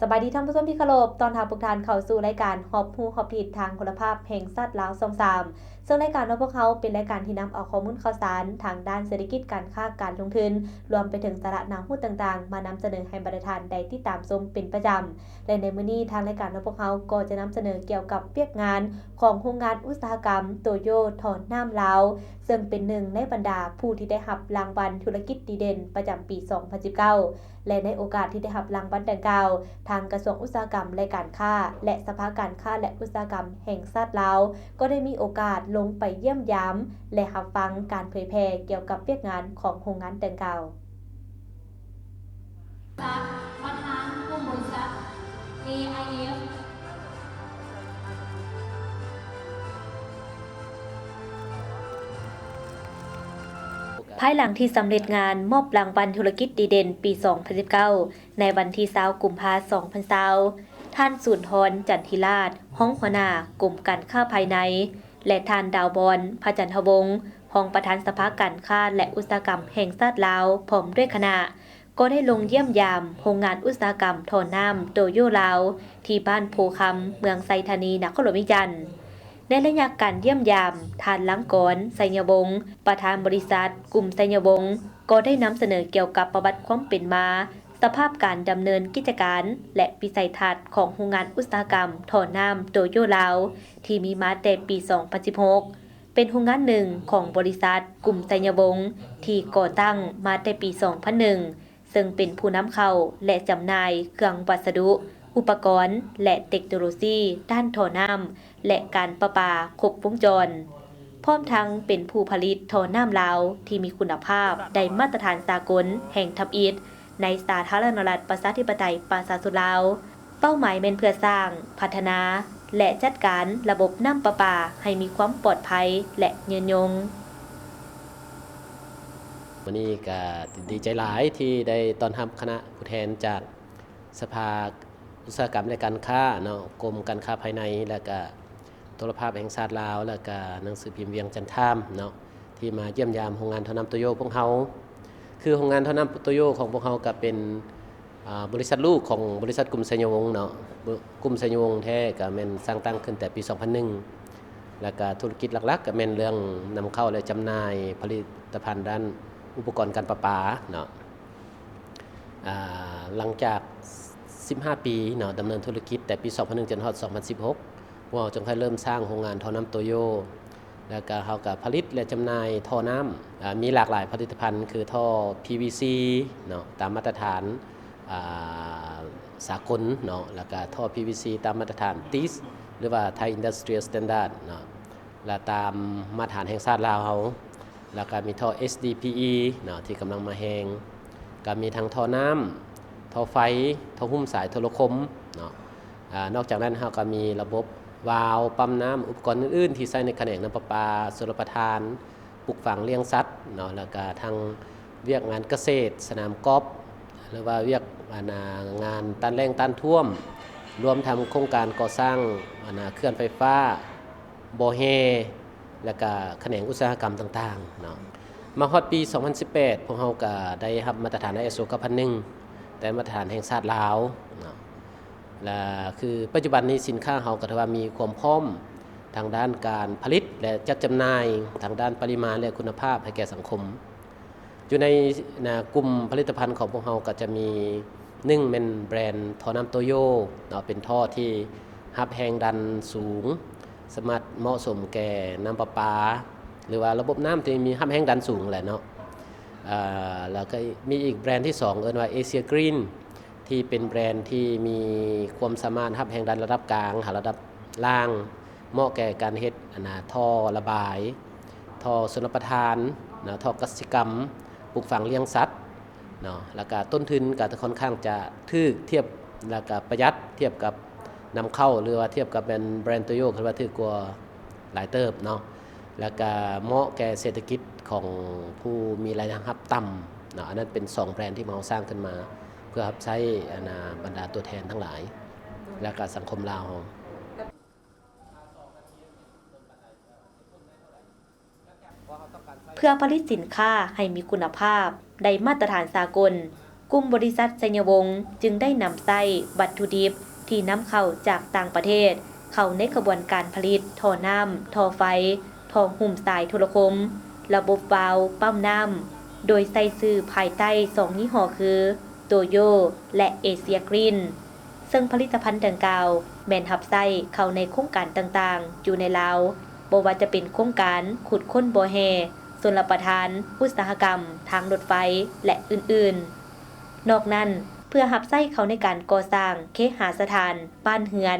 สบายดีท่านผู้ชมที่เคารพตอนรับทุกท่านเข้าสู่รายการฮอบฮู้ฮอบทิศทางคุณภาพแห่งสัตว์ลาว23ซึ่งรายการของพวกเขาเป็นรายการที่นำเอาข้อมูลข่าวสารทางด้านเศรษฐกิจการค้าการลงทุนรวมไปถึงสาระแนวหุ้นต่างๆมานำเสนอให้บริษัทได้ติดตามชมเป็นประจำและในมื้อนี้ทางรายการของพวกเขาก็จะนำเสนอเกี่ยวกับเวียกงานของโรงงานอุตสาหกรรมโตโยถอนน้ำลาวซึ่งเป็นหนึ่งในบรรดาผู้ที่ได้รับรางวัลธุรกิจดีเด่นประจำปี 2019 และในโอกาสที่ได้รับรางวัลดังกล่าวทางกระทรวงอุตสาหกรรมและการค้าและสภาการค้าและอุตสาหกรรมแห่งชาติลาวก็ได้มีโอกาสลงไปเยี่ยมยามและรับฟังการเผยแพร่เกี่ยวกับเวียกงานของโรงงานดังกล่าวประธานกลุ่มบริษัท AIF ภายหลังที่สำเร็จงานมอบรางวัลธุรกิจดีเด่นปี 2019 ในวันที่20กุมภาพันธ์ 2020ท่านสุนทรจันทิราชห้องหัวหน้ากลุ่มการค้าภายในและท่านดาวบอนพจันทวงศ์รองประธานสภาการค้าและอุตสาหกรรมแห่งชาติลาวพร้อมด้วยคณะก็ได้ลงเยี่ยมยามโรงงานอุตสาหกรรมท่อน้ำโตโยลาวที่บ้านโพคำเมืองไซธานีนครหลวงวิจันทร์ในระยะการเยี่ยมยามท่านลังกรไสยวงศ์ประธานบริษัทกลุ่มไสยวงศ์ก็ได้นำเสนอเกี่ยวกับประวัติความเป็นมาสภาพการดำเนินกิจการและวิสัยทัศน์ของโรงงานอุตสาหกรรมท่อน้ำโตโยลาวที่มีมาแต่ปี 2016 เป็นโรงงานหนึ่งของบริษัทกลุ่มไสยวงศ์ที่ก่อตั้งมาแต่ปี 2001 ซึ่งเป็นผู้นำเข้าและจำหน่ายเครื่องวัสดุ อุปกรณ์และเทคโนโลยีด้านท่อน้ำและการประปาครบวงจรพร้อมทั้งเป็นผู้ผลิตท่อน้ำลาวที่มีคุณภาพได้มาตรฐานสากลแห่งทับอิฐในสาธารณรัฐประชาธิปไตยประชาชนลาวเป้าหมายเป็นเพื่อสร้างพัฒนาและจัดการระบบน้ำประปาให้มีความปลอดภัยและยืนยงวันนี้ก็ดีใจหลายที่ได้ต้อนรับคณะผู้แทนจากสภาอุตสาหกรรมและการค้าเนาะกรมการค้าภายในและก็โทรภาพแห่งชาติลาวและก็หนังสือพิมพ์เวียงจันทามเนาะที่มาเยี่ยมยามโรงงานท่อน้ำโตโยพวกเฮาคือโรงงานท่อน้ำโตโยของพวกเฮาก็เป็นบริษัทลูกของบริษัทกลุ่มไสยวงศ์เนาะกลุ่มไสยวงศ์แท้ก็แม่นสร้างตั้งขึ้นแต่ปี 2001 แล้วก็ธุรกิจหลักๆก็แม่นเรื่องนำเข้าและจำหน่ายผลิตภัณฑ์ด้านอุปกรณ์การประปาเนาะหลังจาก15 ปีเนาะดำเนินธุรกิจแต่ปี 2001 จนถึง 2016 พวกเราจึงค่อยเริ่มสร้างโรงงานท่อน้ำโตโยแล้วก็เฮาก็ผลิตและจำหน่ายท่อน้ำมีหลากหลายผลิตภัณฑ์คือท่อ PVC เนาะตามมาตรฐานสากลเนาะแล้วก็ท่อ PVC ตามมาตรฐาน TIS หรือว่า Thai Industrial Standard เนาะและตามมาตรฐานแห่งชาติลาวเฮาแล้วก็มีท่อ SDPE เนาะที่กำลังมาแฮงก็มีทั้งท่อน้ำท่อไฟท่อหุ้มสายโทรคมเนาะนอกจากนั้นเราก็มีระบบวาล์วปั๊มน้ำอุปกรณ์อื่นๆที่ใช้ในแขนงน้ำประปาชลประทานปลูกฝังเลี้ยงสัตว์เนาะแล้วก็ทางเวียกงานเกษตรสนามกอล์ฟหรือว่าเวียกงานต้านแล้งต้านท่วมรวมทำโครงการก่อสร้างเคลื่อนไฟฟ้าบ่อแฮและก็แขนงอุตสาหกรรมต่างๆเนาะมาฮอดปี 2018 พวกเราก็ได้รับมาตรฐาน ISO 9001 แต่มาตรฐานแห่งชาติลาวเนาะและคือปัจจุบันนี้สินค้าเราก็ถือว่ามีความพร้อมทางด้านการผลิตและจัดจำหน่ายทางด้านปริมาณและคุณภาพให้แก่สังคมอยู่ในกลุ่มผลิตภัณฑ์ของพวกเราก็จะมี1เป็นแบรนด์ท่อน้ำโตโยเนาะเป็นท่อที่รับแรงดันสูงสามารถเหมาะสมแก่น้ำประปาหรือว่าระบบน้ำที่มีรับแรงดันสูงแหละเนาะแล้วก็มีอีกแบรนด์ที่2เอิ้นว่าเอเชียกรีนที่เป็นแบรนด์ที่มีความสามารถรับแรงดันระดับกลางหาระดับล่างเหมาะแก่การเฮ็ดท่อระบายท่อชลประทานท่อกสิกรรมปลูกฝังเลี้ยงสัตว์เนาะแล้วก็ต้นทุนก็ค่อนข้างจะถูกเทียบแล้วก็ประหยัดเทียบกับนำเข้าหรือว่าเทียบกับแบรนด์โตโยคือว่าถูกกว่าหลายเติบเนาะแล้วก็เหมาะแก่เศรษฐกิจของผู้มีรายได้ต่ำเนาะอันนั้นเป็น2แบรนด์ที่เราสร้างขึ้นมาเพื่อรับใช้บรรดาตัวแทนทั้งหลายและก็สังคมลาวเพื่อผลิตสินค้าให้มีคุณภาพได้มาตรฐานสากล กลุ่มบริษัทสัญญวงศ์จึงได้นำไส้วัตถุดิบที่นำเข้าจากต่างประเทศเข้าในกระบวนการผลิตท่อน้ำท่อไฟท่อหุ้มสายโทรคมระบบวาล์วปั๊มน้ำโดยใส่ชื่อภายใต้2ยี่ห้อคือโตโยและเอเชียกรีนซึ่งผลิตภัณฑ์ดังกล่าวแม่นรับไส้เข้าในโครงการต่างๆอยู่ในลาวบ่ว่าจะเป็นโครงการขุดค้นบ่อแฮชลประทานอุตสาหกรรมทางรถไฟและอื่นๆนอกนั้นเพื่อรับไส้เขาในการก่อสร้างเคหสถานบ้านเฮือน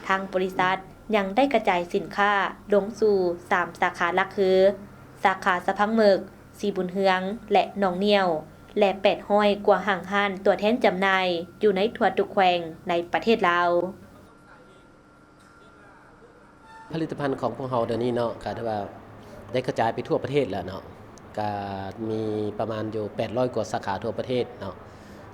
ทางบริษัทยังได้กระจายสินค้าลงสู่3สาขาหลักคือสาขาสะพังเมึกสีบุญเฮืองและหนองเหนียวและ800กว่าห้างห้านตัวแทนจำหน่ายอยู่ในทั่วทุกแขวงในประเทศลาวผลิตภัณฑ์ของพวกเราเดี๋ยวนี้เนาะก็ถือว่าได้กระจายไปทั่วประเทศแล้วเนาะก็มีประมาณอยู่800กว่าสาขาทั่วประเทศเนาะ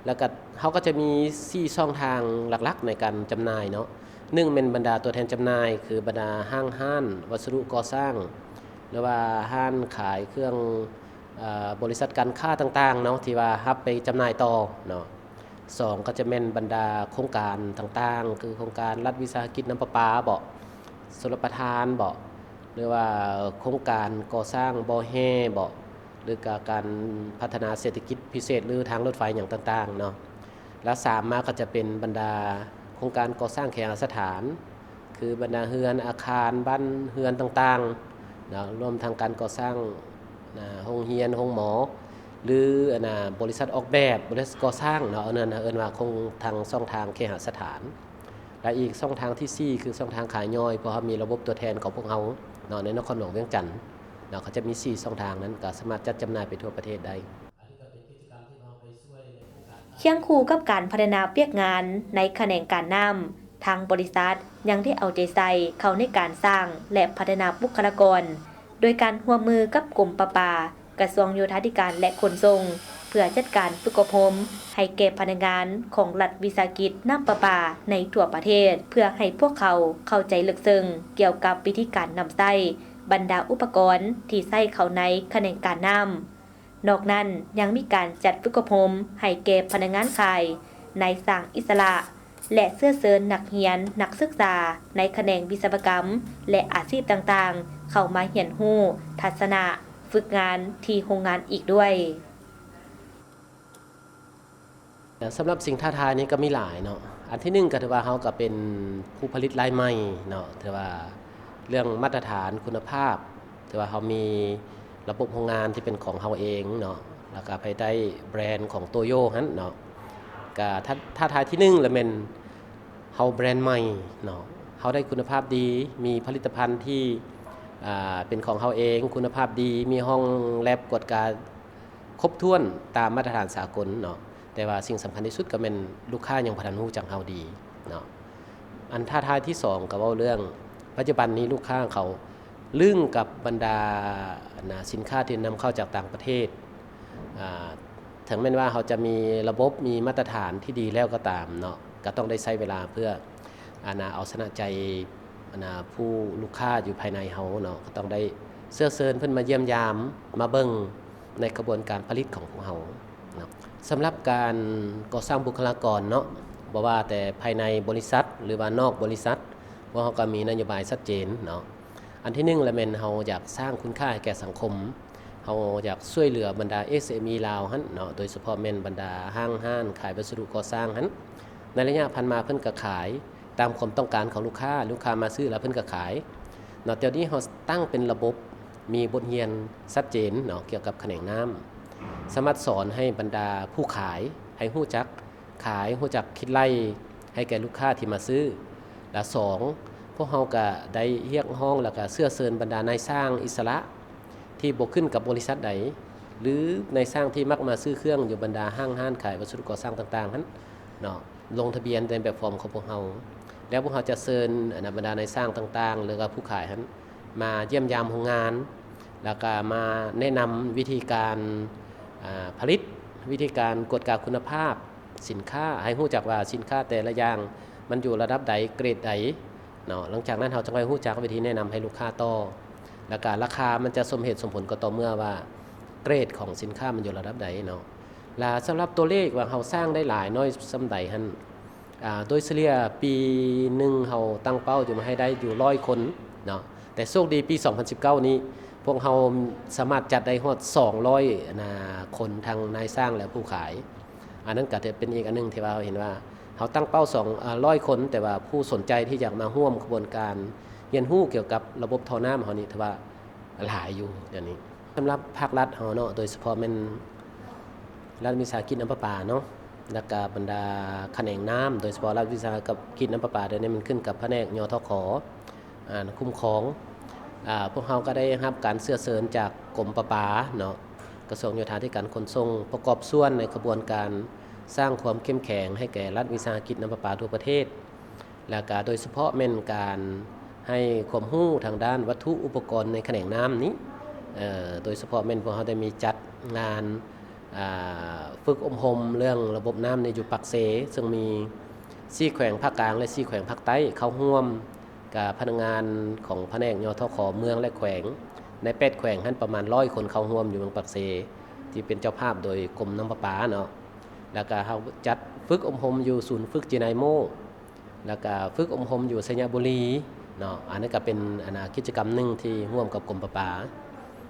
แล้วก็เขาก็จะมี4ช่องทางหลักๆในการจำหน่ายเนาะ1เป็นบรรดาตัวแทนจำหน่ายคือบรรดาห้านวัสดุก่อสร้างหรือว่าห้านขายเครื่องบริษัทการค้าต่างๆเนาะที่ว่ารับไปจำหน่ายต่อเนาะ2ก็จะเป็นบรรดาโครงการต่างๆคือโครงการรัฐวิสาหกิจน้ำประปาบ่ชลประทานบ่หรือว่าโครงการก่อสร้างบ่อแห่บ่หรือการพัฒนาเศรษฐกิจพิเศษหรือทางรถไฟอย่างต่างๆเนาะแล้ว3มาก็จะเป็นบรรดาโครงการก่อสร้างเคหสถานคือบรรดาเฮือนอาคารบ้านเฮือนต่างๆนะรวมทางการก่อสร้างโรงเรียนโรงหมอหรือบริษัทออกแบบบริษัทก่อสร้างเนาะเอิ้นว่าคงทางช่องทางเคหสถานและอีกช่องทางที่4คือช่องทางขายย่อยเพราะมีระบบตัวแทนของพวกเราเนาะในนครหลวงเวียงจันทน์เนาะเขาจะมี4ช่องทางนั้นก็สามารถจัดจำหน่ายไปทั่วประเทศได้เคียงคู่กับการพัฒนาเปียกงานในแขนงการน้ำทางบริษัทยังได้เอาใจใส่เข้าในการสร้างและพัฒนาบุคลากรโดยการร่วมมือกับกรมประปากระทรวงโยธาธิการและขนส่งเพื่อจัดการฝึกอบรมให้แก่พนักงานของรัฐวิสาหกิจน้ำประปาในทั่วประเทศเพื่อให้พวกเขาเข้าใจลึกซึ้งเกี่ยวกับวิธีการนำไส้บรรดาอุปกรณ์ที่ใส่เข้าในแขนงการน้ำนอกนั้นยังมีการจัดฝึกอบรมให้แก่พนักงานขายนายสร้างอิสระและเสื้อเชิญนักเรียนนักศึกษาในแขนงวิศวกรรมและอาชีพต่างๆเข้ามาเรียนรู้ทัศนะฝึกงานที่โรงงานอีกด้วยสำหรับสิ่งท้าทายนี้ก็มีหลายเนาะอันที่1ก็ถือว่าเขาก็เป็นผู้ผลิตรายใหม่เนาะถือว่าเรื่องมาตรฐานคุณภาพถือว่าเขามีระบบโรงงานที่เป็นของเขาเองเนาะแล้วก็ภายใต้แบรนด์ของโตโยหั่นเนาะก็ท้าทายที่1แล้วเป็นเขาแบรนด์ใหม่เนาะเขาได้คุณภาพดีมีผลิตภัณฑ์ที่เป็นของเขาเองคุณภาพดีมีห้องแลบกวดการครบถ้วนตามมาตรฐานสากลเนาะแต่ว่าสิ่งสำคัญที่สุดก็เป็นลูกค้ายังพัฒนารู้จักเฮาดีเนาะอันท้าทายที่2ก็เว้าเรื่องปัจจุบันนี้ลูกค้าเขาลึ่งกับบรรดาสินค้าที่นำเข้าจากต่างประเทศถึงแม้ว่าเขาจะมีระบบมีมาตรฐานที่ดีแล้วก็ตามเนาะก็ต้องได้ใช้เวลาเพื่อเอาชนะใจผู้ลูกค้าอยู่ภายในเฮาเนาะก็ต้องได้เชิญเพิ่นมาเยี่ยมยามมาเบิ่งในกระบวนการผลิตของพวกเฮาเนาะสำหรับการก่อสร้างบุคลากรเนาะบ่ว่าแต่ภายในบริษัทหรือว่านอกบริษัทว่าเฮาก็มีนโยบายชัดเจนเนาะอันที่1แล้วแม่นเฮาอยากสร้างคุณค่าให้แก่สังคมเฮาอยากช่วยเหลือบรรดา SME ลาวหั่นเนาะโดยเฉพาะแม่นบรรดาห้างขายวัสดุก่อสร้างหั่นในระยะผ่านมาเพิ่นก็ขายตามความต้องการของลูกค้ามาซื้อแล้วเพิ่นก็ขายเนาะเดี๋ยวนี้เฮาตั้งเป็นระบบมีบทเรียนชัดเจนเนาะเกี่ยวกับแขนงน้ำสามารถสอนให้บรรดาผู้ขายให้รู้จักขายรู้จักคิดไล่ให้แก่ลูกค้าที่มาซื้อและ2พวกเฮาก็ได้เรียกร้องแล้วก็เชิญบรรดานายสร้างอิสระที่บ่ขึ้นกับบริษัทใดหรือนายสร้างที่มักมาซื้อเครื่องอยู่บรรดาห้างขายวัสดุก่อสร้างต่างๆนั้นเนาะลงทะเบียนในแบบฟอร์มของพวกเฮาแล้วพวกเราจะเชิญบรรดานายสร้างต่างๆหรือว่าผู้ขายนั้นมาเยี่ยมยามโรงงานแล้วก็มาแนะนำวิธีการผลิตวิธีการกฎการคุณภาพสินค้าให้รู้จักว่าสินค้าแต่ละอย่างมันอยู่ระดับใดเกรดใดเนาะหลังจากนั้นเราจะไปรู้จักวิธีแนะนำให้ลูกค้าต่อแล้วก็ราคามันจะสมเหตุสมผลก็ต่อเมื่อว่าเกรดของสินค้ามันอยู่ระดับใดเนาะ และสำหรับตัวเลขว่าเราสร้างได้หลายน้อยส่ำใดหั่นโดยเฉลี่ยปีหนึ่งเราตั้งเป้าจะมาให้ได้อยู่100 คนเนาะแต่โชคดีปี 2019 นี้พวกเราสามารถจัดได้ฮอด200คนทางนายสร้างและผู้ขายอันนั้นก็จะเป็นอีกอันนึงที่ว่าเราเห็นว่าเราตั้งเป้า200 คนแต่ว่าผู้สนใจที่อยากมาร่วมกระบวนการเรียนรู้เกี่ยวกับระบบท่อน้ำเฮานี่ถือว่าหลายอยู่อย่างนี้สำหรับภาครัฐเฮาเนาะโดยเฉพาะแม่นรัฐวิสาหกิจน้ำประปาเนาะแล้วก็บรรดาแขนงน้ำโดยเฉพาะรัฐวิสาหกิจน้ำประปาเดี๋ยวนี้มันขึ้นกับแผนกยทขคุ้มครองพวกเราก็ได้รับการเสื้อเสริญจากกรมประปาเนาะกระทรวงโยธาธิการขนส่งประกอบส่วนในกระบวนการสร้างความเข้มแข็งให้แก่รัฐวิสาหกิจน้ำประปาทั่วประเทศและก็โดยเฉพาะแม่นการให้ความรู้ทางด้านวัตถุอุปกรณ์ในแขนงน้ำนี้โดยเฉพาะแม่นพวกเราได้มีจัดงานฝึกอบรมเรื่องระบบน้ำในอยู่ปักเสซึ่งมี4 แขวงภาคกลางและ4 แขวงภาคใต้เข้าร่วมกับพนักงานของแผนกยทขเมืองและแขวงใน8 แขวงหันประมาณ100 คนเข้าร่วมอยู่เมืองปักเสที่เป็นเจ้าภาพโดยกรมน้ำประปาเนาะแล้วก็เราจัดฝึกอบรมอยู่ศูนย์ฝึกจีไนโมแล้วก็ฝึกอบรมอยู่สัญญบุรีเนาะอันนี้ก็เป็นกิจกรรมหนึ่งที่ร่วมกับกรมประปา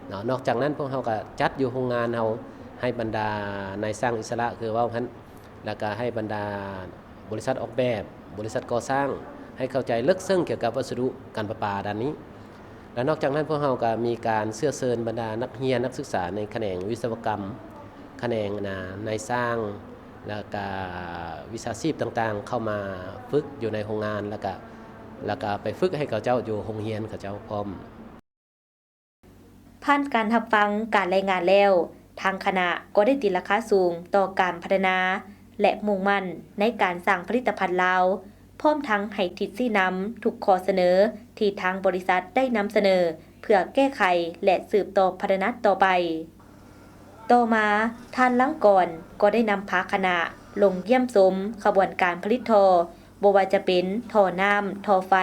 เนาะนอกจากนั้นพวกเราก็จัดอยู่โรงงานเราให้บรรดานายสร้างอิสระคือว่าท่านแล้วก็ให้บรรดาบริษัทออกแบบบริษัทก่อสร้างให้เข้าใจลึกซึ้งเกี่ยวกับวัสดุการประปาด้านนี้และนอกจากนั้นพวกเราก็มีการเสื้อเชิญบรรดานักเรียนนักศึกษาในแขนงวิศวกรรมแขนงนายสร้างแล้วก็วิชาชีพต่างๆเข้ามาฝึกอยู่ในโรงงานแล้วก็ไปฝึกให้เขาเจ้าอยู่โรงเรียนเขาเจ้าพร้อมผ่านการรับฟังการรายงานแล้วทางคณะก็ได้ติดราคาสูงต่อการพัฒนาและมุ่งมั่นในการสร้างผลิตภัณฑ์ลาวพร้อมทั้งให้ทิศชี้นำทุกข้อเสนอที่ทางบริษัทได้นำเสนอเพื่อแก้ไขและสืบต่อพัฒนาต่อไปต่อมาท่านลังก่อนก็ได้นำพาคณะลงเยี่ยมชมขบวนการผลิตท่อบ่ว่าจะเป็นท่อน้ำท่อไฟ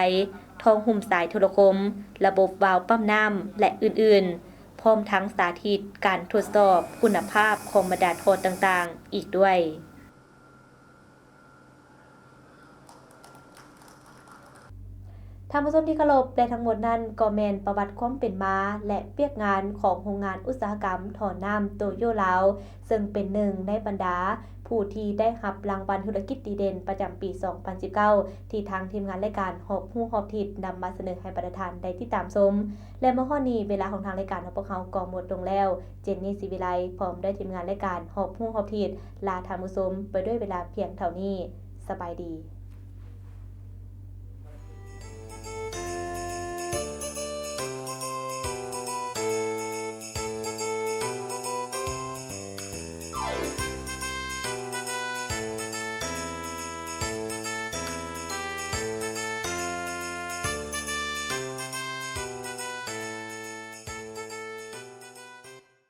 ท่อหุ้มสายโทรคมระบบวาล์วปั๊มน้ำและอื่นๆพร้อมทั้งสาธิตการทดสอบคุณภาพของบรรดาท่อต่างๆอีกด้วยท่านผู้ชมที่เคารพและทั้งหมดนั้นก็แม่นประวัติความเป็นมาและเวียกงานของโรงงานอุตสาหกรรมท่อน้ำโตโยลาวซึ่งเป็นหนึ่งในบรรดาผู้ที่ได้รับรางวัลธุรกิจดีเด่นประจำปี 2019 ที่ทางทีมงานรายการหอบฮู้หอบทิศนำมาเสนอให้ประธานได้ติดตามชมและเมื่อข้อนี้เวลาของทางรายการของพวกเขาก็หมดลงแล้วเจนนี่ศิวิไลพร้อมด้วยทีมงานรายการหอบฮู้หอบทิศลาท่านผู้ชมไปด้วยเวลาเพียงเท่านี้สบายดี